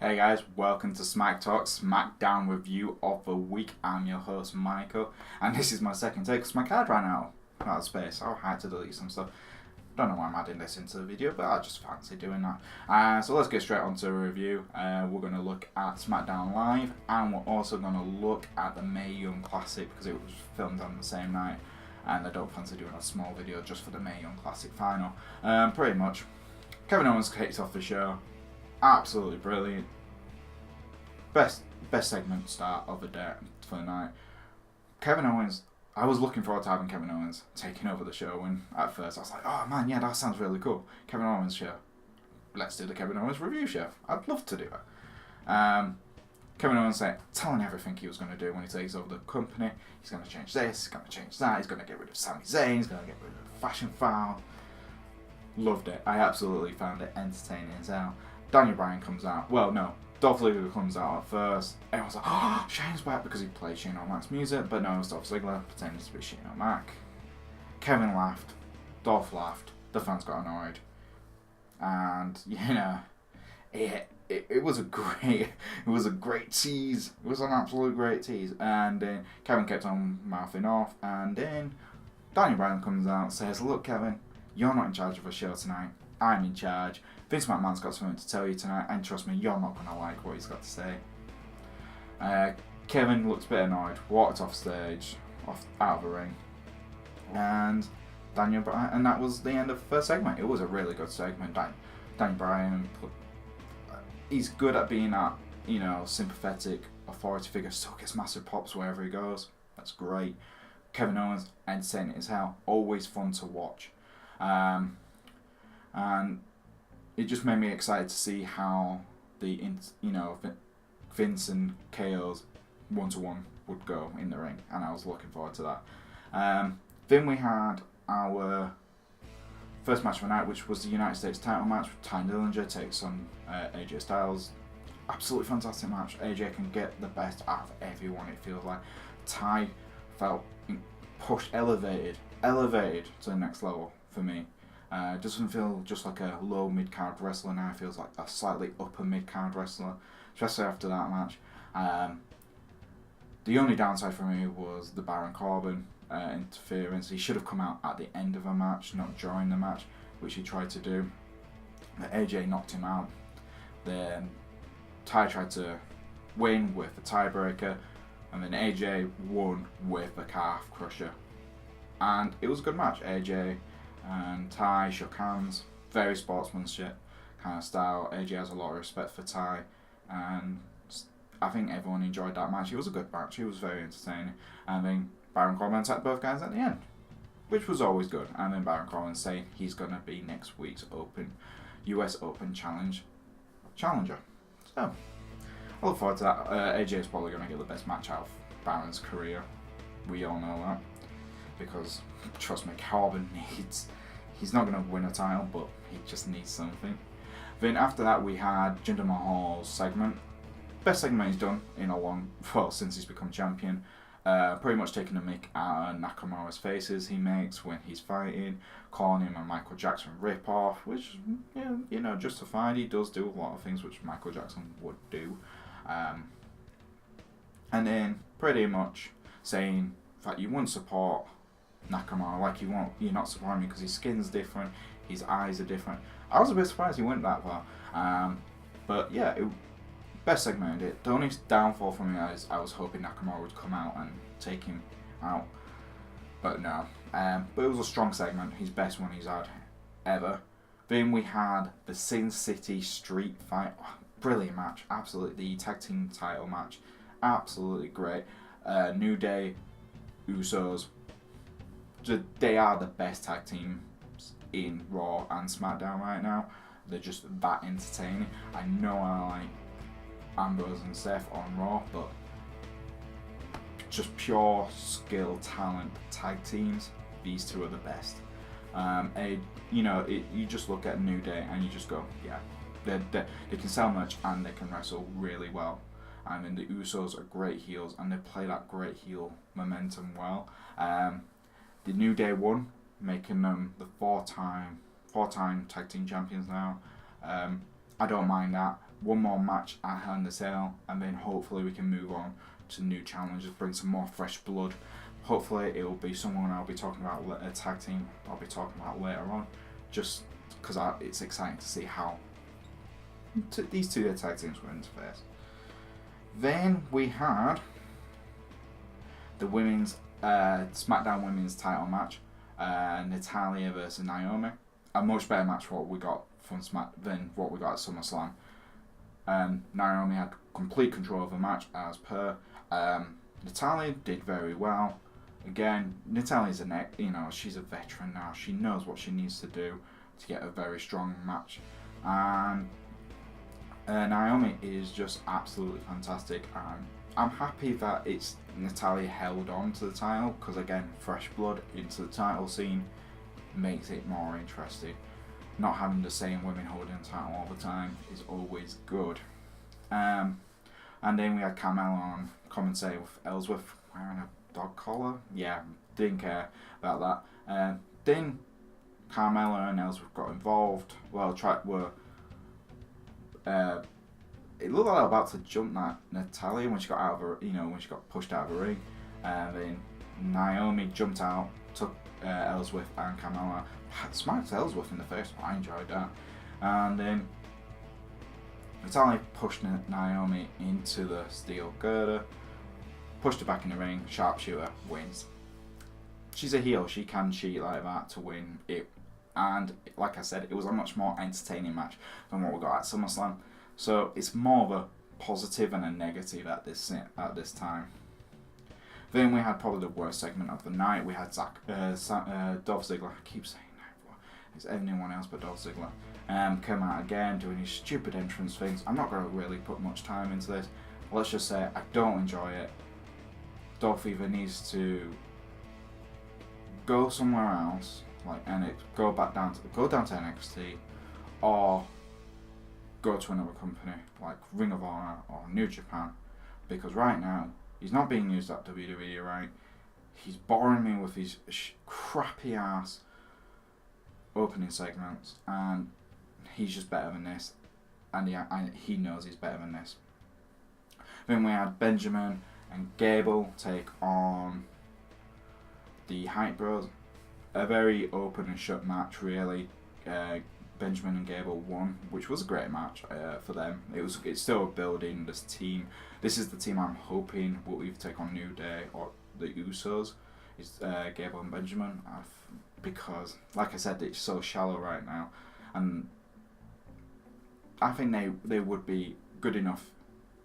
Hey guys, welcome to Smack Talk, SmackDown review of the week. I'm your host Michael, and this is my second take because my card ran out of space. I had to delete some stuff. Don't know why I'm adding this into the video, but I just fancy doing that. So let's get straight onto the review. We're going to look at SmackDown Live, and we're also going to look at the Mae Young Classic because it was filmed on the same night, and I don't fancy doing a small video just for the Mae Young Classic final. Pretty much, Kevin Owens kicked off the show. Absolutely brilliant. Best segment start of the day for the night. Kevin Owens, I was looking forward to having Kevin Owens taking over the show when at first I was like, oh man, yeah, that sounds really cool. Kevin Owens show. Let's do the Kevin Owens review show. I'd love to do it. Kevin Owens said, telling everything he was going to do when he takes over the company. He's going to change this, he's going to change that, he's going to get rid of Sami Zayn, he's going to get rid of the Fashion File. Loved it. I absolutely found it entertaining as hell. Daniel Bryan comes out. Well, no. Dolph Ziggler comes out at first. Everyone's like, oh, Shane's back because he played Shane O'Mac's music. But no, it's Dolph Ziggler pretending to be Shane O'Mac. Kevin laughed. Dolph laughed. The fans got annoyed. And, it was a great tease. It was an absolute great tease. And Kevin kept on mouthing off. And then Daniel Bryan comes out and says, look, Kevin, you're not in charge of the show tonight. I'm in charge. Vince McMahon's got something to tell you tonight, and trust me, you're not going to like what he's got to say. Kevin looks a bit annoyed, walked off stage, out of the ring, and Daniel Bryan, and that was the end of the first segment. It was a really good segment. Daniel Bryan, he's good at being that, sympathetic authority figure. Still gets massive pops wherever he goes. That's great. Kevin Owens, entertaining as hell. Always fun to watch. And it just made me excited to see how the Vince and KO's one-to-one would go in the ring, and I was looking forward to that. Then we had our first match of the night, which was the United States title match. Ty Dillinger takes on AJ Styles. Absolutely fantastic match. AJ can get the best out of everyone, it feels like. Ty felt pushed, elevated to the next level for me. Doesn't feel just like a low mid-card wrestler now. It feels like a slightly upper mid-card wrestler, especially after that match. The only downside for me was the Baron Corbin interference. He should have come out at the end of a match, not during the match, which he tried to do. But AJ knocked him out. Then Ty tried to win with the tiebreaker, and then AJ won with the calf crusher. And it was a good match. AJ and Ty shook hands, very sportsmanship kind of style. AJ has a lot of respect for Ty, and I think everyone enjoyed that match. It was a good match, it was very entertaining. And then Baron Corbin attacked both guys at the end, which was always good. And then Baron Corbin saying he's going to be next week's US Open challenger. So, I look forward to that. AJ is probably going to get the best match out of Baron's career. We all know that. Because, trust me, Corbin he's not going to win a title, but he just needs something. Then after that we had Jinder Mahal's segment. Best segment he's done in since he's become champion. Pretty much taking a mick out of Nakamura's faces he makes when he's fighting, calling him a Michael Jackson ripoff, which, justified. He does do a lot of things which Michael Jackson would do. And then pretty much saying that you wouldn't support Nakamura, like you're not supporting me because his skin's different, his eyes are different. I was a bit surprised he went that far, but yeah, best segment it. The only downfall for me is I was hoping Nakamura would come out and take him out, but no. But it was a strong segment, his best one he's had ever. Then we had the Sin City Street Fight, brilliant match, absolutely. The tag team title match, absolutely great. New Day, Usos. They are the best tag teams in Raw and SmackDown right now. They're just that entertaining. I know I like Ambrose and Seth on Raw, but just pure skill, talent, tag teams, these two are the best. You just look at New Day and you just go, yeah, they can sell much and they can wrestle really well. And then the Usos are great heels and they play that great heel momentum well. The New Day won, making them the four-time tag team champions now. I don't mind that. one more match at Hell in a Cell, and then hopefully we can move on to new challenges, bring some more fresh blood. Hopefully it will be someone I'll be talking about, a tag team I'll be talking about later on, just because it's exciting to see how these two tag teams will interface. Then we had the women's SmackDown women's title match, Natalya versus Naomi. A much better match what we got from than what we got at SummerSlam. Naomi had complete control of the match as per. Natalya did very well. Again, Natalya's she's a veteran now. She knows what she needs to do to get a very strong match. And Naomi is just absolutely fantastic. I'm happy that it's Natalya held on to the title, because again, fresh blood into the title scene makes it more interesting. Not having the same women holding the title all the time is always good. And then we had Carmella on commentary with Ellsworth wearing a dog collar. Yeah, didn't care about that. Then Carmella and Ellsworth got involved. It looked like they were about to jump Natalya when she got out of her, when she got pushed out of the ring. Then Naomi jumped out, took Ellsworth and Carmella, smacked Ellsworth in the face. I enjoyed that. And then Natalya pushed Naomi into the steel girder, pushed her back in the ring, sharpshooter, wins. She's a heel, she can cheat like that to win it. And like I said, it was a much more entertaining match than what we got at SummerSlam. So it's more of a positive and a negative at this time. Then we had probably the worst segment of the night. We had Dolph Ziggler. I keep saying that. It's anyone else but Dolph Ziggler. Come out again doing his stupid entrance things. I'm not going to really put much time into this. Let's just say I don't enjoy it. Dolph either needs to go somewhere else, go down to NXT, or go to another company like Ring of Honor or New Japan, because right now he's not being used at WWE. Right, he's boring me with these crappy ass opening segments, and he's just better than this, and he knows he's better than this. Then we had Benjamin and Gable take on the Hype Bros. A very open and shut match, really. Benjamin and Gable won, which was a great match for them. It's still building this team. This is the team I'm hoping will either take on New Day or the Usos. Is Gable and Benjamin, because like I said, it's so shallow right now, and I think they would be good enough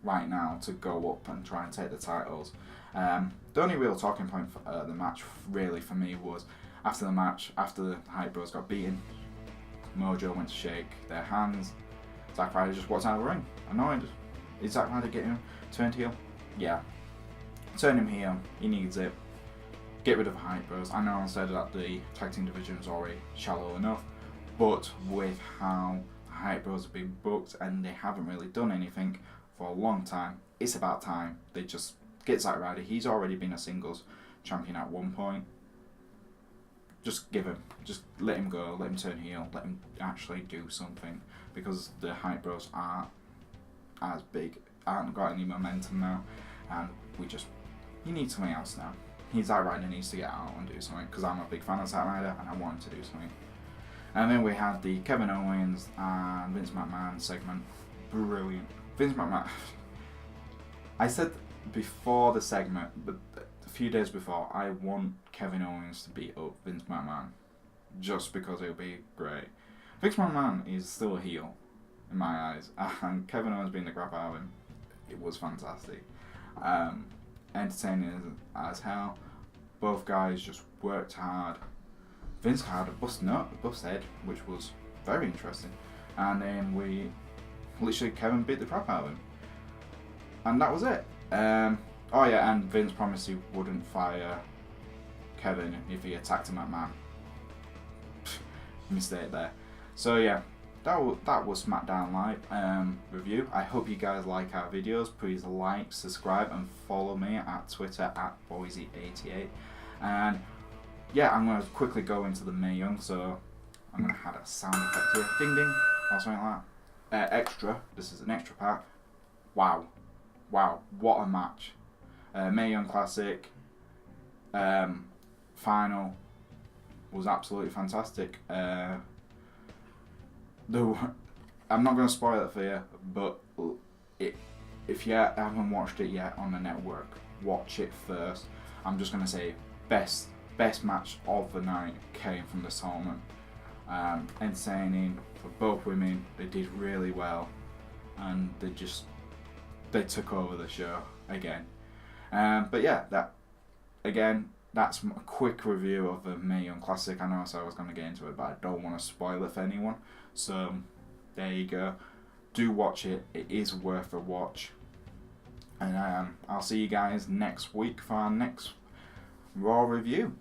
right now to go up and try and take the titles. The only real talking point for the match really for me was after the match, after the Hype Bros got beaten, Mojo went to shake their hands. Zack Ryder just walked out of the ring. Annoyed. Is Zack Ryder getting him turned heel? Yeah. Turn him heel. He needs it. Get rid of the Hype Bros. I know I said that the tag team division is already shallow enough, but with how the Hype Bros have been booked and they haven't really done anything for a long time, it's about time they just get Zack Ryder. He's already been a singles champion at one point. Just let him go, let him turn heel, let him actually do something, because the Hype Bros aren't as big, aren't got any momentum now, and he needs something else now. Zack Ryder needs to get out and do something, because I'm a big fan of Zack Ryder and I want him to do something. And then we had the Kevin Owens and Vince McMahon segment. Brilliant. Vince McMahon. I said before the segment, but a few days before, I want Kevin Owens to beat up Vince McMahon, just because it would be great. Vince McMahon is still a heel in my eyes, and Kevin Owens being the crap out of him, it was fantastic. Entertaining as hell. Both guys just worked hard. Vince had a bust head, which was very interesting, and then Kevin beat the crap out of him, and that was it. And Vince promised he wouldn't fire Kevin if he attacked him at McMahon. Mistake there. So yeah, that was SmackDown Live review. I hope you guys like our videos. Please like, subscribe, and follow me at Twitter at Boise88. And yeah, I'm going to quickly go into the Mae Young, so I'm going to add a sound effect here. Ding ding, or something like that. extra. This is an extra part. Wow, what a match! Mae Young Classic final was absolutely fantastic. I'm not going to spoil it for you, but if you haven't watched it yet on the network, watch it first. I'm just going to say best match of the night came from this tournament. Entertaining for both women. They did really well, and they took over the show again. But yeah, that's a quick review of the Mae Young Classic. I know I said I was going to get into it, but I don't want to spoil it for anyone. So there you go. Do watch it. It is worth a watch. And I'll see you guys next week for our next Raw review.